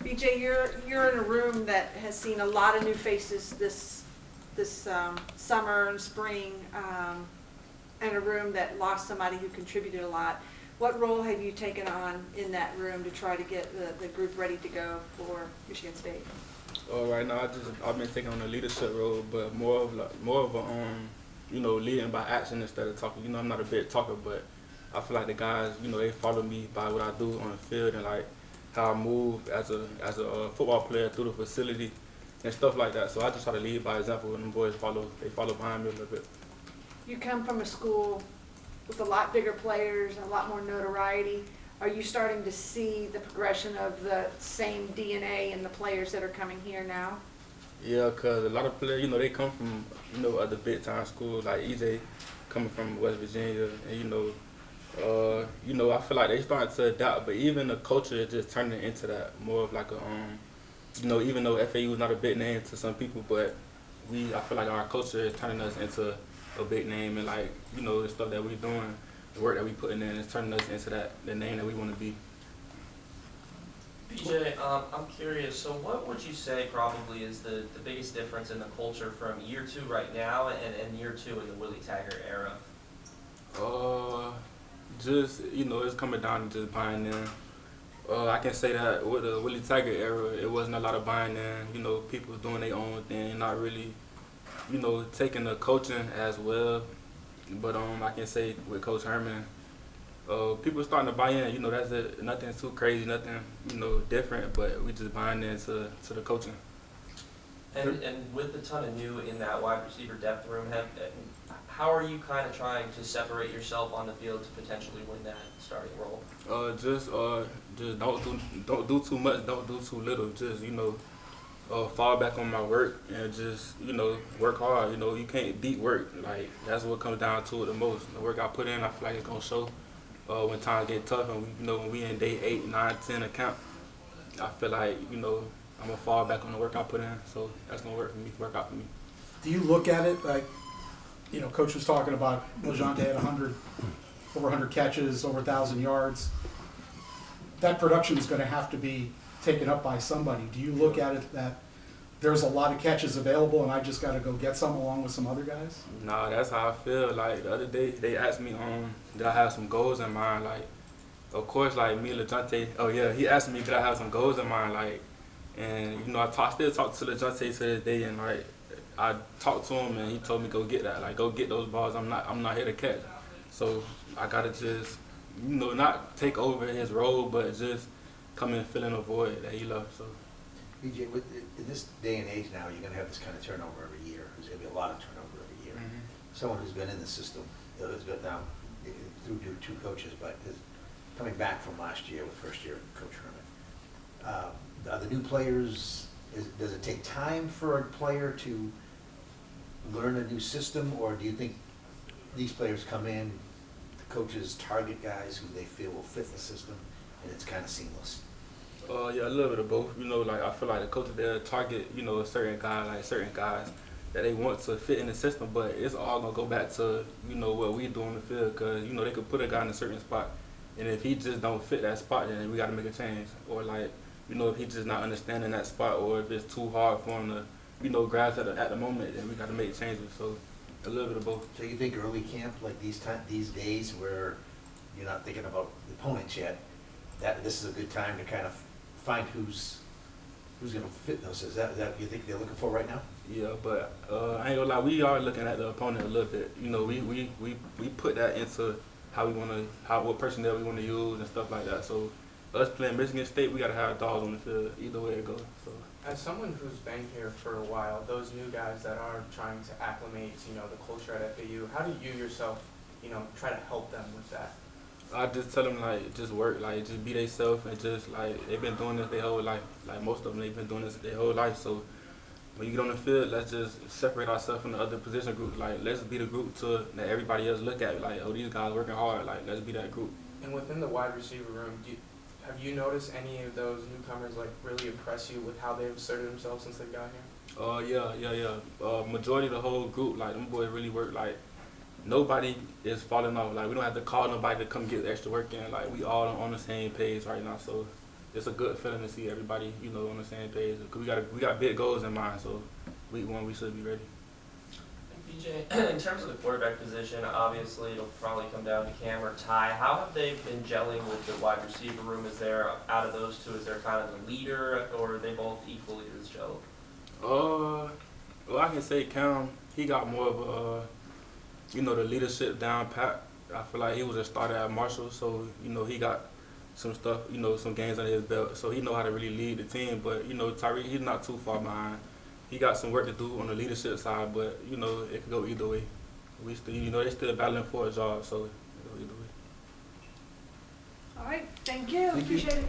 BJ, you're in a room that has seen a lot of new faces this summer and spring, and a room that lost somebody who contributed a lot. What role have you taken on in that room to try to get the group ready to go for Michigan State? Right now, I've been taking on a leadership role, but more of a leading by action instead of talking. I'm not a big talker, but I feel like the guys, they follow me by what I do on the field and like how I move as a football player through the facility and stuff like that. So I just try to lead by example, and the boys follow behind me a little bit. You come from a school with a lot bigger players and a lot more notoriety. Are you starting to see the progression of the same DNA in the players that are coming here now? Yeah, because a lot of players, they come from, other big-time schools, like EJ coming from West Virginia, and, I feel like they starting to adapt, but even the culture is just turning into that, more of like a, even though FAU is not a big name to some people, but I feel like our culture is turning us into a big name, and like, the stuff that we're doing, the work that we're putting in is turning us into the name that we want to be. BJ, I'm curious, so what would you say probably is the biggest difference in the culture from year 2 right now and year 2 in the Willie Taggart era? Just, it's coming down to just buying in. I can say that with the Willie Taggart era, it wasn't a lot of buying in. People doing their own thing, not really, taking the coaching as well. But I can say with Coach Herman, people starting to buy in. That's it. Nothing too crazy, nothing different. But we just buying into the coaching. And with a ton of new in that wide receiver depth room, how are you kind of trying to separate yourself on the field to potentially win that starting role? Just don't do too much, don't do too little. Just fall back on my work and just work hard. You can't beat work. Like that's what comes down to it the most. The work I put in, I feel like it's gonna show when times get tough and when we in day 8, 9, 10 of camp. I feel like I'm gonna fall back on the work I put in. So that's gonna work out for me. Do you look at it like, Coach was talking about LeJohntay had over 100 catches, over 1,000 yards. That production is going to have to be taken up by somebody. Do you look at it that there's a lot of catches available and I just got to go get some along with some other guys? Nah, that's how I feel. Like the other day, they asked me, did I have some goals in mind? Like, of course, like me, LeJohntay. Oh yeah, he asked me, did I have some goals in mind? Like, and I still talk to LeJohntay to this day, and like I talked to him and he told me go get that. Like, go get those balls. I'm not here to catch. So I gotta just, not take over his role, but just come in filling a void that he left. So. BJ, in this day and age now, you're going to have this kind of turnover every year. There's going to be a lot of turnover every year. Mm-hmm. Someone Who's been in the system, who's been now through 2 coaches, but is coming back from last year with first year Coach Herman. Are the new players, does it take time for a player to learn a new system, or do you think these players come in, the coaches target guys who they feel will fit the system, and it's kind of seamless? Yeah, a little bit of both. Like I feel like the coaches they'll target, a certain guy, like certain guys that they want to fit in the system, but it's all gonna go back to, what we do on the field, because, they could put a guy in a certain spot, and if he just don't fit that spot, then we gotta make a change. Or like, if he's just not understanding that spot, or if it's too hard for him to, grasp at the moment, then we gotta make changes. So a little bit of both. So you think early camp, like these days where you're not thinking about the opponents yet, that this is a good time to kind of find who's going to fit those? Is that you think they're looking for right now? Yeah, but I ain't gonna lie, we are looking at the opponent a little bit. We put that into what personnel we want to use and stuff like that. So us playing Michigan State, we gotta have dogs on the field either way it goes. So. As someone who's been here for a while, those new guys that are trying to acclimate, the culture at FAU, how do you yourself, try to help them with that? I just tell them, like, just work, like, just be themselves, and just, like, they've been doing this their whole life. Like, most of them, they've been doing this their whole life. So when you get on the field, let's just separate ourselves from the other position groups. Like, let's be the group that everybody else look at. Like, oh, these guys working hard. Like, let's be that group. And within the wide receiver room, have you noticed any of those newcomers, like, really impress you with how they've asserted themselves since they got here? Yeah. Majority of the whole group, like, them boys really work. Like, nobody is falling off. Like, we don't have to call nobody to come get extra work in. Like, we all on the same page right now. So it's a good feeling to see everybody, you know, on the same page. 'Cause we got big goals in mind, so week 1 we should be ready. And PJ, in terms of the quarterback position, obviously it'll probably come down to Cam or Ty. How have they been gelling with the wide receiver room? Is there, out of those two, is there kind of a leader, or are they both equally as gelled? Well, I can say Cam, he got more of a, you know, the leadership down pat. I feel like he was a starter at Marshall, so, you know, he got some stuff, you know, some games under his belt, so he know how to really lead the team. But, you know, Tyreek, he's not too far behind. He got some work to do on the leadership side, but, you know, it could go either way. We still, you know, they're still battling for a job, so it could go either way. All right, thank you, Thank you. appreciate it.